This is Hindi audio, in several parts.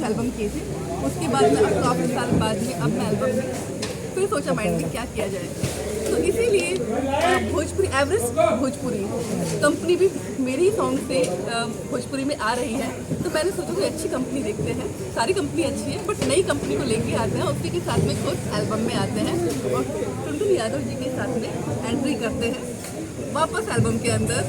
एल्बम किए थे, उसके बाद में अब काफ़ी साल बाद में अब मैं एल्बम में फिर सोचा माइंड में क्या किया जाए। तो इसीलिए भोजपुरी एवरेस्ट भोजपुरी कंपनी भी मेरी सॉन्ग से भोजपुरी में आ रही है, तो मैंने सोचा कोई अच्छी कंपनी देखते हैं। सारी कंपनी अच्छी है बट नई कंपनी को लेके आते हैं, उसी के साथ में खुद एल्बम में आते हैं और टुनटुन यादव जी के साथ में एंट्री करते हैं वापस एल्बम के अंदर,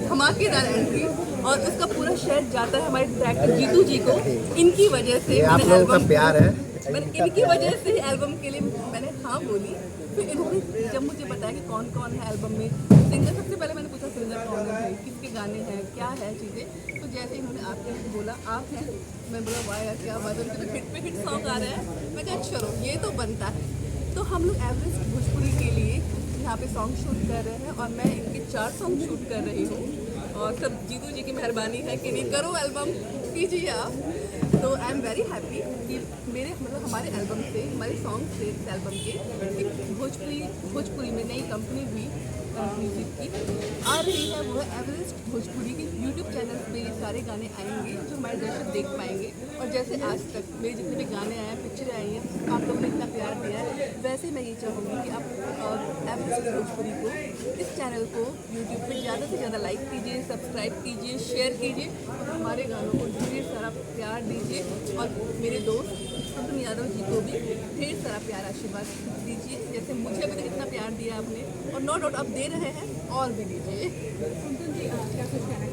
धमाकेदार एंट्री। और उसका पूरा श्रेय जाता है हमारे डायरेक्टर जीतू जी को। इनकी वजह से आप लोगों का प्यार है। मैंने इनकी वजह से एल्बम के लिए मैंने हाँ बोली। फिर इन्होंने जब मुझे बताया कि कौन कौन है एल्बम में सिंगर, सबसे पहले मैंने पूछा सिंगर कौन है भाई, किसके गाने हैं, क्या है चीज़ें। तो जैसे इन्होंने आपने बोला आप हैं, मैं बोला वाह यार क्या बात है, उनके तो हिट पे हिट सॉन्ग आ रहे हैं। मैं कहा चलो ये तो बनता है। तो हम लोग एवरेस्ट भोजपुरी के लिए यहाँ पे सॉन्ग शूट कर रहे हैं और मैं इनके 4 सॉन्ग शूट कर रही हूँ और सब जीतू जी की मेहरबानी है कि नहीं करो एल्बम कीजिए आप। तो आई एम वेरी हैप्पी कि मेरे मतलब हमारे एल्बम से, हमारे सॉन्ग से इस एल्बम के एक भोजपुरी में नई कंपनी भी म्यूजिक की आ रही है। वो है एवरेस्ट भोजपुरी की। यूट्यूब चैनल पे ये सारे गाने आएंगे जो हमारे दर्शक देख पाएंगे। और जैसे आज तक मेरे जितने भी गाने आए हैं, पिक्चरें आई हैं, आप लोगों ने इतना प्यार दिया है, वैसे मैं ये चाहूँगी कि आप एवरेस्ट भोजपुरी को, इस चैनल को यूट्यूब पे ज़्यादा से ज़्यादा लाइक कीजिए, सब्सक्राइब कीजिए, शेयर कीजिए और हमारे गानों को ढेर सारा प्यार दीजिए। और मेरे दोस्त टुनटुन यादव जी को भी ढेर सारा प्यार आशीर्वाद दीजिए, जैसे मुझे अभी तक इतना प्यार दिया आपने और नो डाउट आप दे रहे हैं और भी दीजिए। टुनटुन जी क्या कुछ कहना